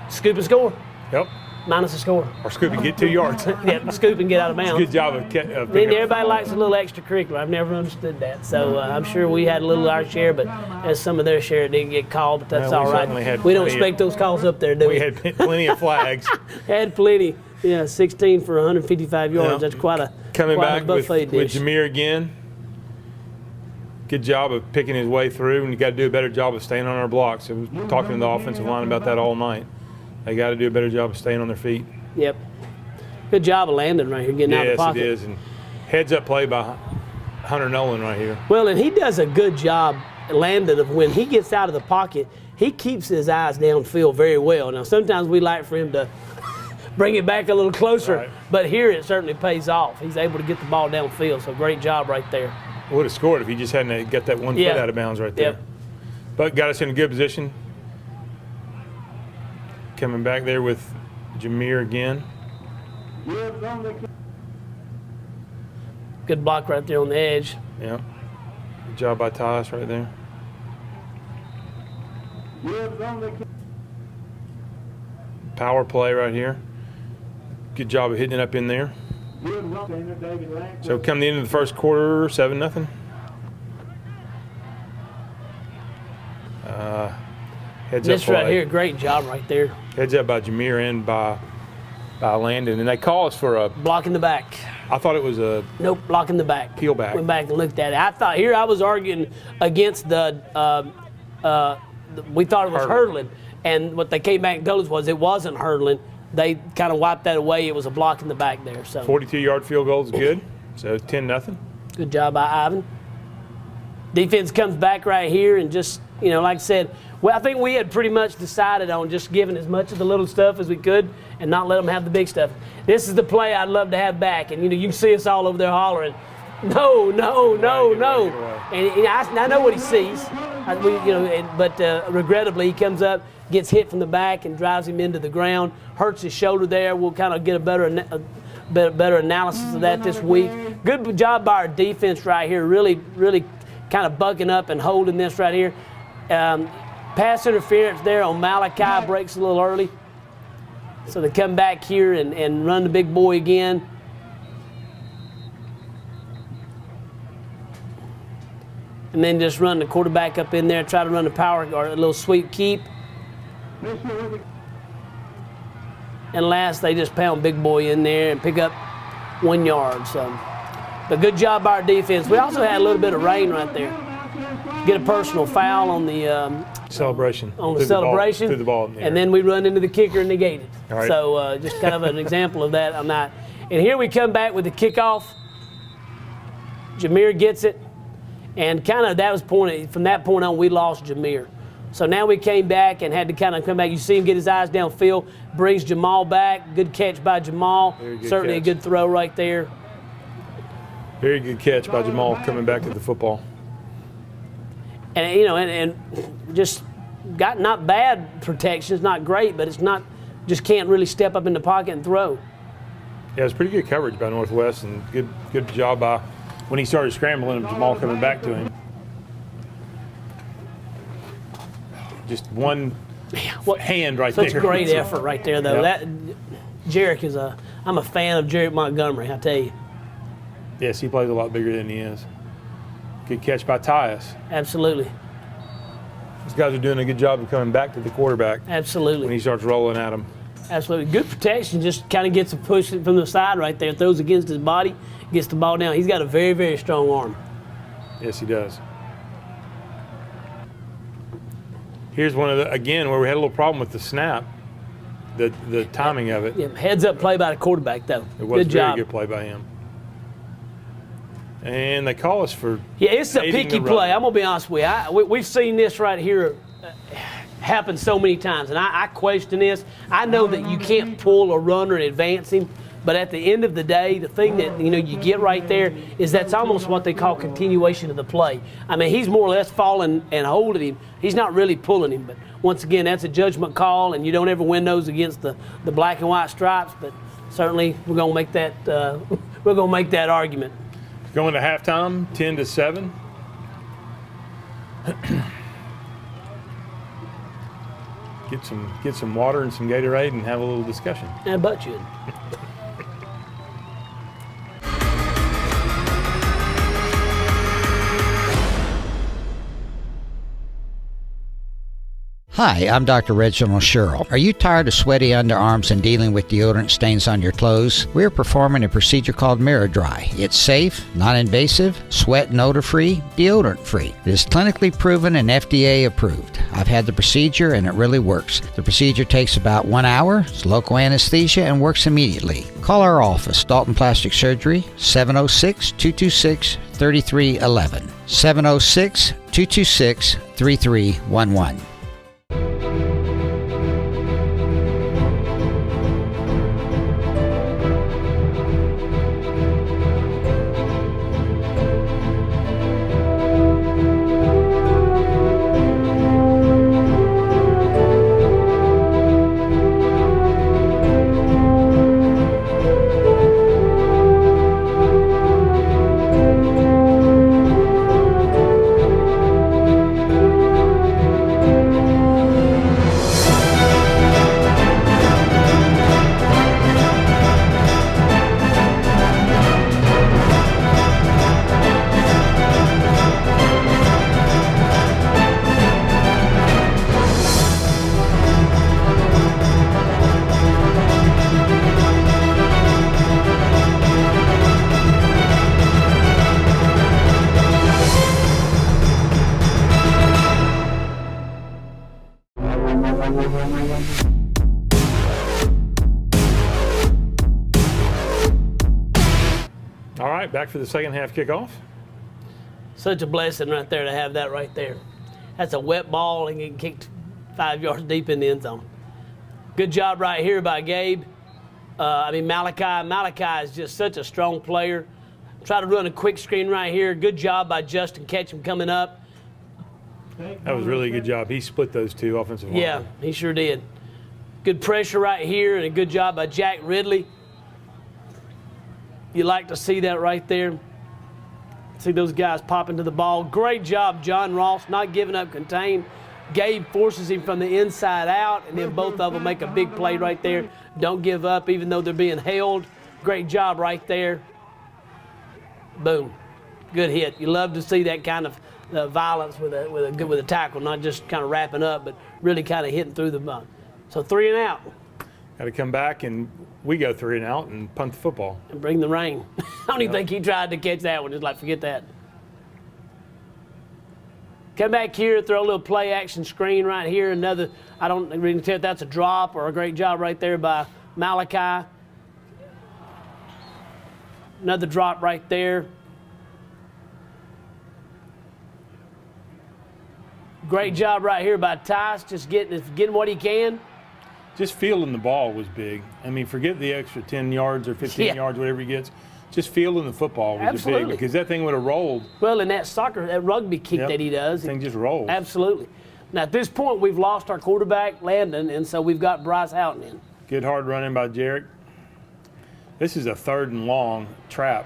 Scoop and score. Yep. Minus a score. Or scoop and get 2 yards. Yeah, scoop and get out of bounds. Good job of then everybody likes a little extracurricular. I've never understood that. So I'm sure we had a little our share, but as some of their share didn't get called, but that's all right. We don't expect those calls up there, do we? We had plenty of flags. Had plenty. Yeah, 16 for 155 yards. Yep. That's quite a coming quite back a buffet with Jameer again. Good job of picking his way through, and you got to do a better job of staying on our blocks. I was talking to the offensive line about that all night. They got to do a better job of staying on their feet. Yep. Good job of landing right here, getting out of the pocket. Yes, it is. And heads up play by Hunter Nolan right here. Well, and he does a good job landing of when he gets out of the pocket, he keeps his eyes downfield very well. Now, sometimes we like for him to bring it back a little closer, right, but here it certainly pays off. He's able to get the ball downfield, so great job right there. Would have scored if he just hadn't got that 1 foot out of bounds right there. Yep. But got us in a good position. Coming back there with Jameer again. Good block right there on the edge. Yeah. job by Tyis right there. Power play right here. Good job of hitting it up in there. So come the end of the first quarter, 7-0. Heads this up right here, great job right there. Heads up by Jameer and by Landon. And they call us for a block in the back. I thought it was a block in the back. Peel back. Went back and looked at it. I thought I was arguing against the we thought it was hurdling. And what they came back and told us was it wasn't hurdling. They kind of wiped that away. It was a block in the back there. So 42-yard field goal is good. So 10-0. Good job by Ivan. Defense comes back right here and just, like I said, well, I think we had pretty much decided on just giving as much of the little stuff as we could and not let them have the big stuff. This is the play I'd love to have back. And, you can see us all over there hollering, no. And I know what he sees. But regrettably, he comes up, gets hit from the back and drives him into the ground, hurts his shoulder there. We'll kind of get a better analysis of that this week. Good job by our defense right here, really kind of bucking up and holding this right here. Pass interference there on Malachi breaks a little early. So they come back here and run the big boy again. And then just run the quarterback up in there, try to run the power or a little sweep keep. And last, they just pound big boy in there and pick up 1 yard. So, but good job by our defense. We also had a little bit of rain right there. Get a personal foul on the celebration. On the celebration, threw the ball in the air. And then we run into the kicker and negate it. All right. So just kind of an example of that on that. And here we come back with the kickoff. Jameer gets it. And kind of from that point on, we lost Jameer. So now we came back and had to kind of come back. You see him get his eyes downfield, brings Jamal back. Good catch by Jamal. Certainly a good throw right there. Very good catch by Jamal coming back to the football. And and just got not bad protection. It's not great, but it's not just can't really step up in the pocket and throw. Yeah, it's pretty good coverage by Northwest and good job by when he started scrambling, Jamal coming back to him. Just one hand right there. Such great effort right there, though. Yep. That Jeric I'm a fan of Jeric Montgomery, I tell you. Yes, he plays a lot bigger than he is. Good catch by Tyis. Absolutely. These guys are doing a good job of coming back to the quarterback. Absolutely. When he starts rolling at him. Absolutely. Good protection, just kind of gets a push from the side right there, throws against his body, gets the ball down. He's got a very, very strong arm. Yes, he does. Here's one of the, again, where we had a little problem with the snap, the timing of it. Yeah, heads up play by the quarterback, though. It was good a very job. good play by him. And they call us for it's a picky play. I'm going to be honest with you. We've seen this right here happen so many times, and I question this. I know that you can't pull a runner and advance him, but at the end of the day, the thing that you get right there is that's almost what they call continuation of the play. I mean, he's more or less falling and holding him. He's not really pulling him, but once again, that's a judgment call, and you don't ever win those against the black and white stripes. But certainly, we're going to make that argument. Going to halftime, 10-7. Get some water and some Gatorade and have a little discussion. I bet you. Hi, I'm Dr. Reginald Sherrill. Are you tired of sweaty underarms and dealing with deodorant stains on your clothes? We're performing a procedure called Mirror Dry. It's safe, non-invasive, sweat and odor-free, deodorant-free. It is clinically proven and FDA approved. I've had the procedure and it really works. The procedure takes about 1 hour, it's local anesthesia, and works immediately. Call our office, Dalton Plastic Surgery, 706-226-3311. 706-226-3311. right, back for the second half kickoff. Such a blessing right there to have that right there. That's a wet ball and getting kicked 5 yards deep in the end zone. Good job right here by Gabe. Malachi. Malachi is just such a strong player. Try to run a quick screen right here. Good job by Justin Ketchem coming up. That was really a good job. He split those two offensive line. Yeah, he sure did. Good pressure right here and a good job by Jack Ridley. You like to see that right there. See those guys popping to the ball. Great job, John Ross, not giving up contain. Gabe forces him from the inside out, and then both of them make a big play right there. Don't give up, even though they're being held. Great job right there. Boom. Good hit. You love to see that kind of violence with a tackle, not just kind of wrapping up, but really kind of hitting through the ball. So 3 and out. Got to come back, and we go 3 and out and punt the football. And bring the rain. I don't even think he tried to catch that one. Just like, forget that. Come back here, throw a little play action screen right here. Another, I don't really tell if that's a drop or a great job right there by Malachi. Another drop right there. Great job right here by Tyis, just getting what he can. Just fielding the ball was big. I mean, forget the extra 10 yards or 15 yards, whatever he gets. Just fielding the football was big because that thing would have rolled. Well, in that rugby kick that he does. That thing just rolls. Absolutely. Now, at this point, we've lost our quarterback, Landon, and so we've got Bryce Houghton in. Good hard running by Jeric. This is a 3rd and long trap.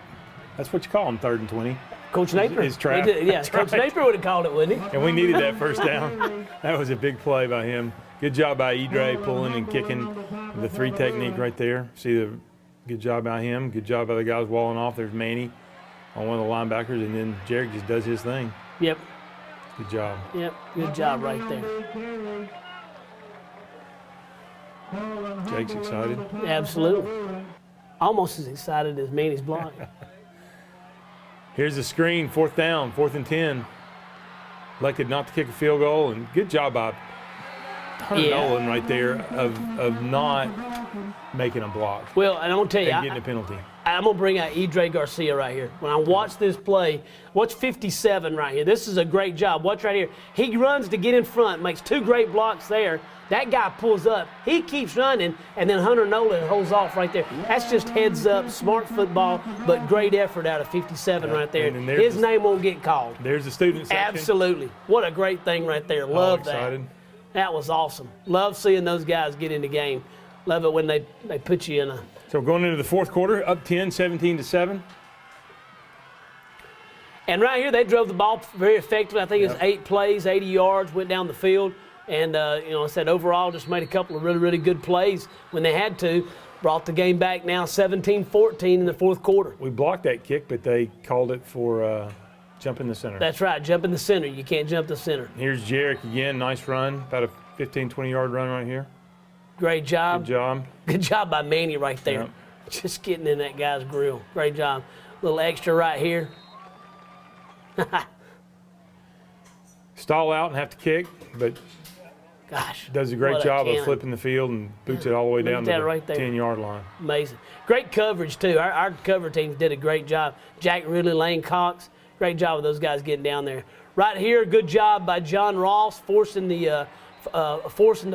That's what you call them, 3rd and 20. Coach Napier. His trap. Yeah, Coach Napier would have called it, wouldn't he? And we needed that first down. That was a big play by him. Good job by Idre pulling and kicking the 3 technique right there. See the good job by him. Good job by the guys walling off. There's Manny on one of the linebackers, and then Jeric just does his thing. Yep. Good job. Yep, good job right there. Jake's excited. Absolutely. Almost as excited as Manny's block. Here's the screen, 4th down, 4th and 10. Elected not to kick a field goal, and good job by Hunter Nolan right there of not making a block. Well, and I'm going to tell you, and getting a penalty. I'm going to bring out Idre Garcia right here. When I watch this play, watch 57 right here. This is a great job. Watch right here. He runs to get in front, makes 2 great blocks there. That guy pulls up. He keeps running, and then Hunter Nolan holds off right there. That's just heads up, smart football, but great effort out of 57 right there. His name won't get called. There's the student section. Absolutely. What a great thing right there. Love that. That was awesome. Love seeing those guys get in the game. Love it when they put you in a... So going into the 4th quarter, up 10, 17-7. And right here, they drove the ball very effectively. I think it was 8 plays, 80 yards, went down the field. And, I said overall just made a couple of really, really good plays when they had to. Brought the game back now 17-14 in the 4th quarter. We blocked that kick, but they called it for jump in the center. That's right, jump in the center. You can't jump the center. Here's Jeric again. Nice run. About a 15, 20-yard run right here. Great job. Good job. Good job by Manny right there. Yep. Just getting in that guy's grill. Great job. A little extra right here. Stall out and have to kick, but gosh, does a great job of flipping the field and boots it all the way down to the 10-yard line. Amazing. Great coverage, too. Our cover teams did a great job. Jack Ridley, Lane Cox, great job of those guys getting down there. Right here, good job by John Ross forcing the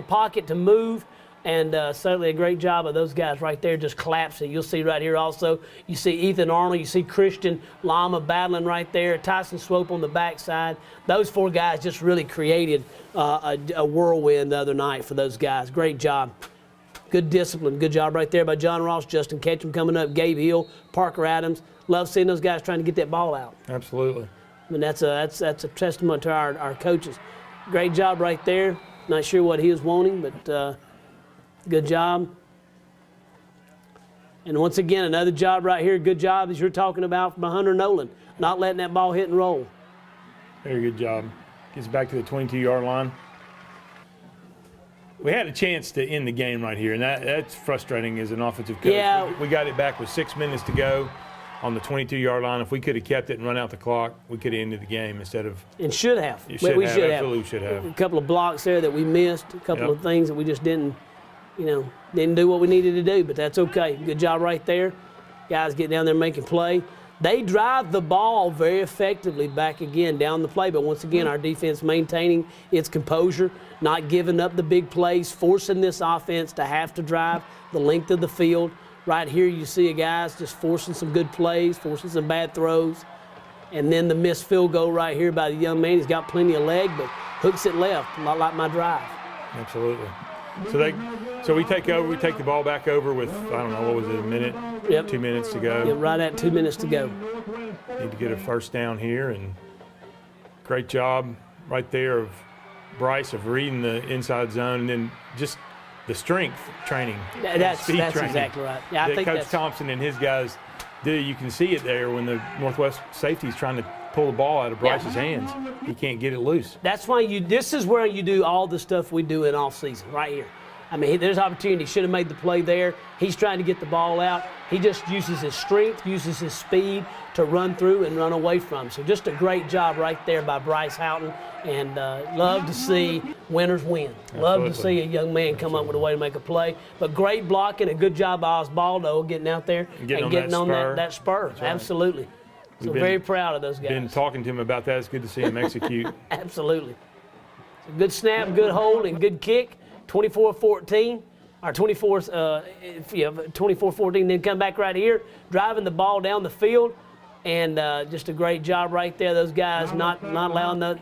pocket to move. And certainly a great job of those guys right there just collapsing. You'll see right here also, you see Ethan Arnold, you see Christian Lama battling right there, Tyson Swope on the backside. Those 4 guys just really created a whirlwind the other night for those guys. Great job. Good discipline. Good job right there by John Ross, Justin Ketchem coming up, Gabe Hill, Parker Adams. Love seeing those guys trying to get that ball out. Absolutely. I mean, that's a testament to our coaches. Great job right there. Not sure what he was wanting, but good job. And once again, another job right here. Good job, as you're talking about, by Hunter Nolan, not letting that ball hit and roll. Very good job. Gets back to the 22-yard line. We had a chance to end the game right here, and that's frustrating as an offensive coach. Yeah. We got it back with 6 minutes to go on the 22-yard line. If we could have kept it and run out the clock, we could have ended the game instead of. And should have. We should have. Absolutely should have. A couple of blocks there that we missed, a couple of things that we just didn't do what we needed to do, but that's okay. Good job right there. Guys get down there making play. They drive the ball very effectively back again down the play, but once again, our defense maintaining its composure, not giving up the big plays, forcing this offense to have to drive the length of the field. Right here, you see a guys just forcing some good plays, forcing some bad throws, and then the missed field goal right here by the young man. He's got plenty of leg, but hooks it left, a lot like my drive. Absolutely. So we take over. We take the ball back over with, I don't know, what was it, a minute? Yep. 2 minutes to go. Yeah, right at 2 minutes to go. Need to get a first down here, and great job right there of Bryce of reading the inside zone, and then just the strength training. That's training exactly right. Yeah, I that think Coach that's Thompson and his guys do. You can see it there when the Northwest safety's trying to pull the ball out of Bryce's hands. He can't get it loose. That's why this is where you do all the stuff we do in off season, right here. I mean, there's opportunity. He should have made the play there. He's trying to get the ball out. He just uses his strength, uses his speed to run through and run away from. So just a great job right there by Bryce Houghton. And love to see winners win. Love to see a young man come up with a way to make a play. But great blocking, a good job by Osbaldo getting out there and getting on that spur. Right. Absolutely. So very proud of those guys. Been talking to him about that. It's good to see him execute. Absolutely. So good snap, good hold, and good kick. 24-14, or 24-14, then come back right here, driving the ball down the field, and just a great job right there. Those guys not allowing the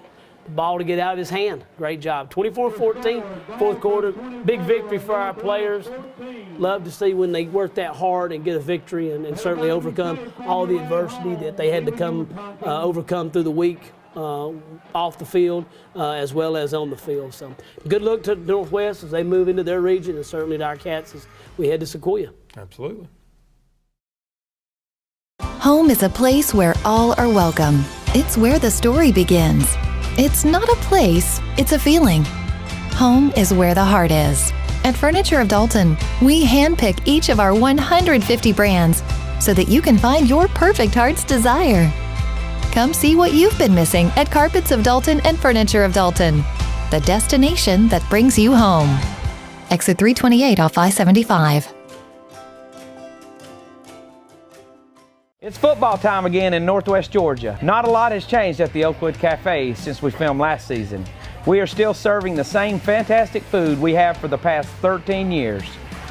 ball to get out of his hand. Great job. 24-14, fourth quarter, big victory for our players. Love to see when they work that hard and get a victory and certainly overcome all the adversity that they had to overcome through the week. Off the field as well as on the field. So good luck to Northwest as they move into their region, and certainly to our Cats as we head to Sequoyah. Absolutely. Home is a place where all are welcome. It's where the story begins. It's not a place, it's a feeling. Home is where the heart is. At Furniture of Dalton, we handpick each of our 150 brands so that you can find your perfect heart's desire. Come see what you've been missing at Carpets of Dalton and Furniture of Dalton, the destination that brings you home. Exit 328 off I-75. It's football time again in Northwest Georgia. Not a lot has changed at the Oakwood Cafe since we filmed last season. We are still serving the same fantastic food we have for the past 13 years.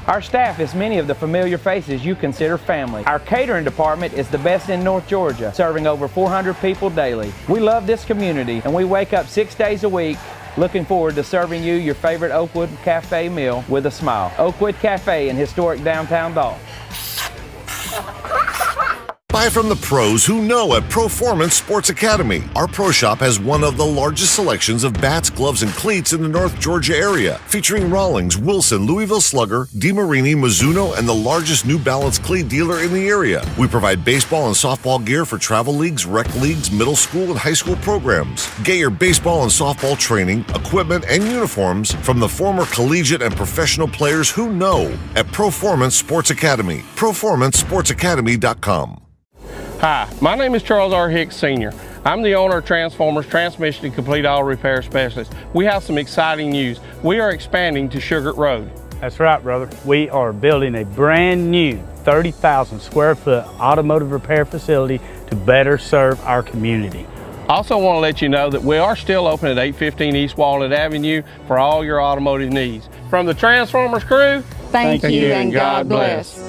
Our staff is many of the familiar faces you consider family. Our catering department is the best in North Georgia, serving over 400 people daily. We love this community, and we wake up 6 days a week looking forward to serving you your favorite Oakwood Cafe meal with a smile. Oakwood Cafe in historic downtown Dalton. Buy from the pros who know at Proformance Sports Academy. Our pro shop has one of the largest selections of bats, gloves, and cleats in the North Georgia area, featuring Rawlings, Wilson, Louisville Slugger, DeMarini, Mizuno, and the largest New Balance cleat dealer in the area. We provide baseball and softball gear for travel leagues, rec leagues, middle school, and high school programs. Get your baseball and softball training, equipment, and uniforms from the former collegiate and professional players who know at Proformance Sports Academy. ProformanceSportsAcademy.com. Hi, my name is Charles R. Hicks Sr. I'm the owner of Transformers Transmission and Complete Auto Repair Specialist. We have some exciting news. We are expanding to Sugar Road. That's right, brother. We are building a brand new 30,000 square foot automotive repair facility to better serve our community. Also want to let you know that we are still open at 815 East Walnut Avenue for all your automotive needs. From the Transformers crew, thank you and God bless.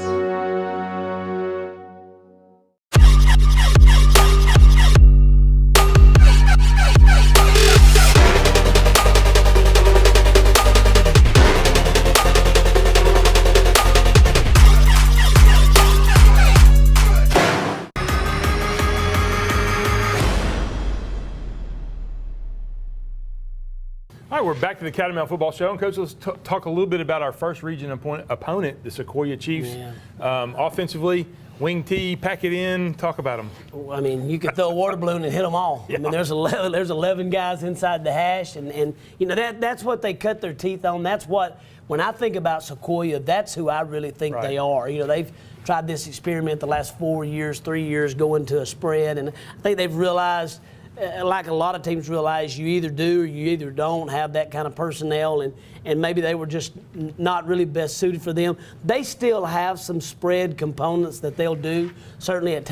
All right, we're back to the Catamount Football Show. And Coach, let's talk a little bit about our first region opponent, the Sequoyah Chiefs. Offensively, wing tee, pack it in, talk about them. I mean, you could throw a water balloon and hit them all. I mean, there's 11 guys inside the hash, and you know, that's what they cut their teeth on. That's what, when I think about Sequoyah, that's who I really think they are. You know, they've tried this experiment the last 4 years, 3 years, going to a spread, and I think they've realized like a lot of teams realize, you either do or you either don't have that kind of personnel, and maybe they were just not really best suited for them. They still have some spread components that they'll do, certainly at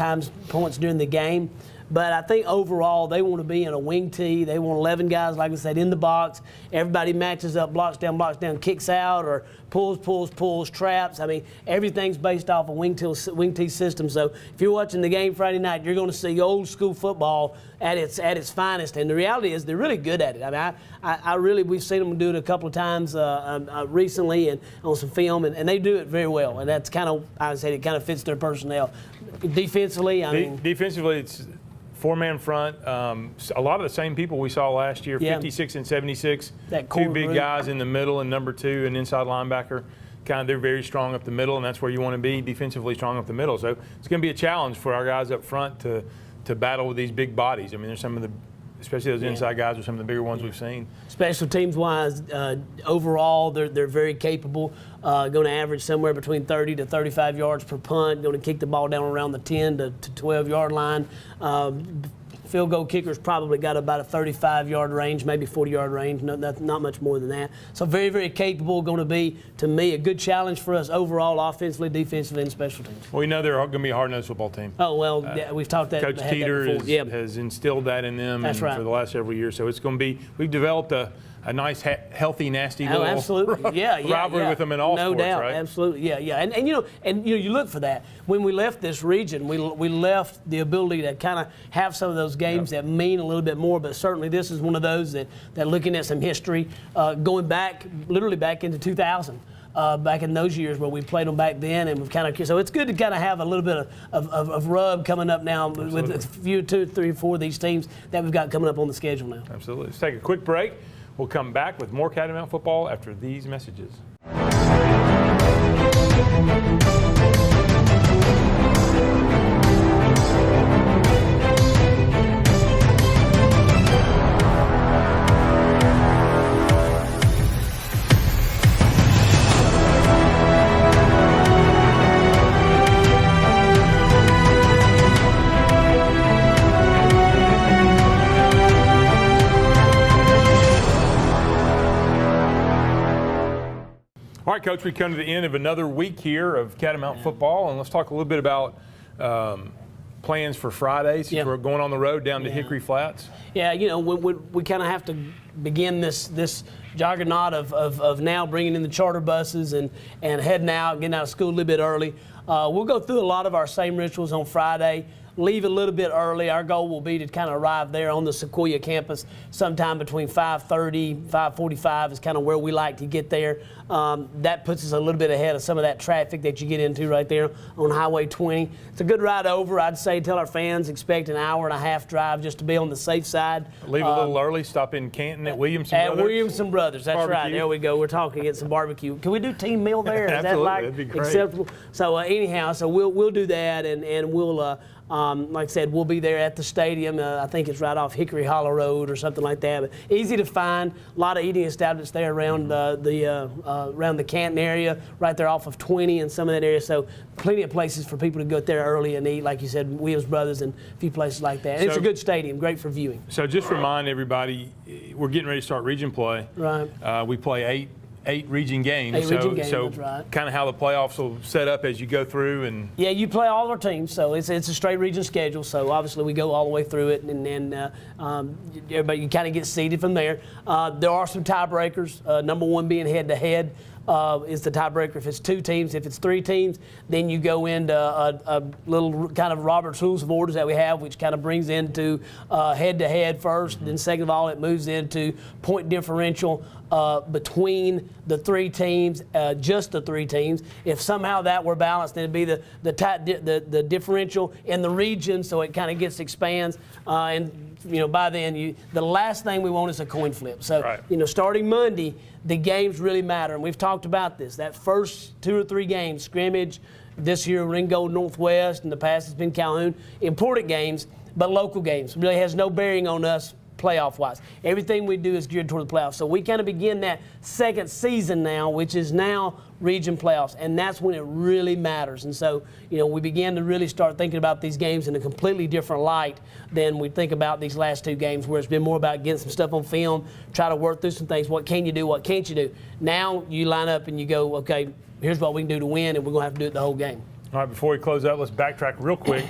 points during the game. But I think overall they want to be in a wing tee. They want 11 guys, like I said, in the box. Everybody matches up, blocks down, kicks out, or pulls, traps. I mean, everything's based off a wing tee system. So if you're watching the game Friday night, you're going to see old school football at its finest. And the reality is they're really good at it. I mean, we've seen them do it a couple of times recently and on some film, and they do it very well. And that's kind of, I would say, it kind of fits their personnel. Defensively, defensively, it's four-man front. A lot of the same people we saw last year, 56 and 76. Two big guys in the middle and number 2, an inside linebacker. They're very strong up the middle, and that's where you want to be, defensively strong up the middle. So it's going to be a challenge for our guys up front to battle with these big bodies. I mean, there's some of the, especially those inside guys, are some of the bigger ones we've seen. Special teams wise, overall, they're very capable. Going to average somewhere between 30 to 35 yards per punt. Going to kick the ball down around the 10 to 12 yard line. Field goal kickers probably got about a 35-yard range, maybe 40-yard range, not much more than that. So very, very capable. Going to be, to me, a good challenge for us overall, offensively, defensively, and special teams. Well, we know they're going to be a hard-nosed football team. Oh, well, yeah, we've talked that. Coach Teeter has instilled that in them That's right. for the last several years. So it's going to be, we've developed a nice, healthy, nasty little rivalry with them in all sports, doubt. right? Absolutely, yeah. And you look for that. When we left this region, we left the ability to kind of have some of those games that mean a little bit more, but certainly this is one of those that looking at some history, going back, literally back into 2000. Back in those years where we played them back then, and we've kind of, so it's good to kind of have a little bit of rub coming up now with a few, 2, 3, 4 of these teams that we've got coming up on the schedule now. Absolutely. Let's take a quick break. We'll come back with more Catamount football after these messages. All right, Coach, we come to the end of another week here of Catamount football, and let's talk a little bit about plans for Fridays. We're going on the road down to Hickory Flats. Yeah, we kind of have to begin this juggernaut of now bringing in the charter buses and heading out, getting out of school a little bit early. We'll go through a lot of our same rituals on Friday. Leave a little bit early. Our goal will be to kind of arrive there on the Sequoyah campus sometime between 5:30, 5:45 is kind of where we like to get there. That puts us a little bit ahead of some of that traffic that you get into right there on Highway 20. It's a good ride over. I'd say tell our fans expect an hour and a half drive just to be on the safe side. Leave a little early. Stop in Canton at Williamson Brothers. At Williamson Brothers, that's barbecue. right. There we go. We're talking, get some barbecue. Can we do team meal there? Is Absolutely, that like that'd be great. acceptable? So anyhow, so we'll do that, and we'll. Like I said, we'll be there at the stadium. I think it's right off Hickory Hollow Road or something like that. But easy to find. A lot of eating establishments there around around the Canton area, right there off of 20 and some of that area. So plenty of places for people to go there early and eat, like you said, Williams Brothers and a few places like that. And it's a good stadium, great for viewing. So just remind everybody, we're getting ready to start region play. Right. We play eight region games. So that's right. Kind of how the playoffs will set up as you go through. And yeah, you play all our teams, so it's a straight region schedule. So obviously we go all the way through it, and then everybody, you kind of get seeded from there. There are some tiebreakers. Number one being head-to-head. Is the tiebreaker. If it's 2 teams, if it's 3 teams, then you go into a little kind of Robert's Rules of Orders that we have, which kind of brings into head-to-head first, and then second of all, it moves into point differential between the 3 teams, just the 3 teams. If somehow that were balanced, then it'd be the differential in the region, so it kind of expands. And by then, the last thing we want is a coin flip. So, starting Monday, the games really matter, and we've talked about this. That first 2 or 3 games, scrimmage, this year Ringgold Northwest, in the past it's been Calhoun, important games, but local games. Really has no bearing on us playoff-wise. Everything we do is geared toward the playoffs. So we kind of begin that second season now, which is now region playoffs, and that's when it really matters. And so, we began to really start thinking about these games in a completely different light than we think about these last 2 games, where it's been more about getting some stuff on film, try to work through some things. What can you do? What can't you do? Now you line up and you go, okay, here's what we can do to win, and we're going to have to do it the whole game. All right, before we close out, let's backtrack real quick.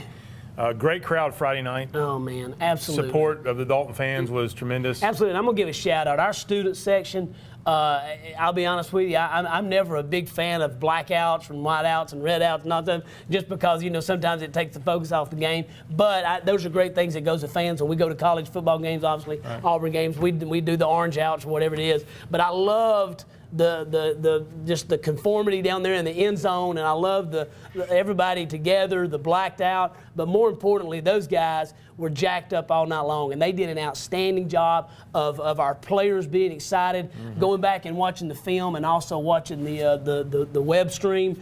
Great crowd Friday night. Oh, man, absolutely. Support of the Dalton fans was tremendous. Absolutely, and I'm going to give a shout out. Our student section, I'll be honest with you, I'm never a big fan of blackouts and whiteouts and redouts and all that, just because, sometimes it takes the focus off the game. But those are great things that goes to fans. When we go to college football games, obviously, right. Auburn games, we do the orange outs or whatever it is. But I loved just the conformity down there in the end zone, and I love the everybody together, the blacked out. But more importantly, those guys were jacked up all night long, and they did an outstanding job of our players being excited, going back and watching the film, and also watching the web stream,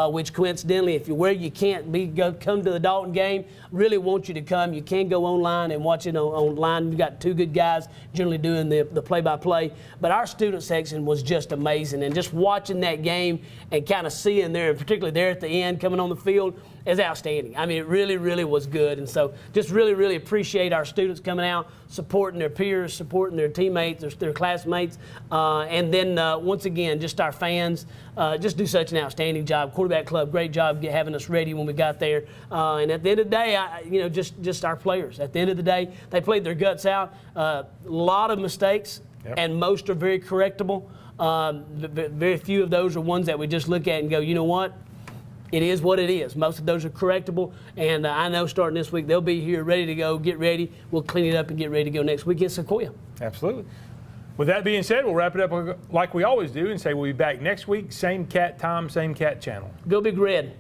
which coincidentally, if you're where you can't come to the Dalton game, really want you to come. You can go online and watch it online. You've got 2 good guys generally doing the play-by-play. But our student section was just amazing, and just watching that game and kind of seeing there, particularly there at the end, coming on the field, is outstanding. I mean, it really, really was good. And so just really, really appreciate our students coming out, supporting their peers, supporting their teammates, their classmates. And then once again, just our fans just do such an outstanding job. Quarterback Club, great job having us ready when we got there. And at the end of the day, just our players. At the end of the day, they played their guts out. A lot of mistakes, and most are very correctable. Very few of those are ones that we just look at and go, you know what? It is what it is. Most of those are correctable, and I know starting this week they'll be here ready to go, get ready. We'll clean it up and get ready to go next week at Sequoyah. Absolutely. With that being said, we'll wrap it up like we always do and say we'll be back next week, same cat time, same cat channel. Go Big Red.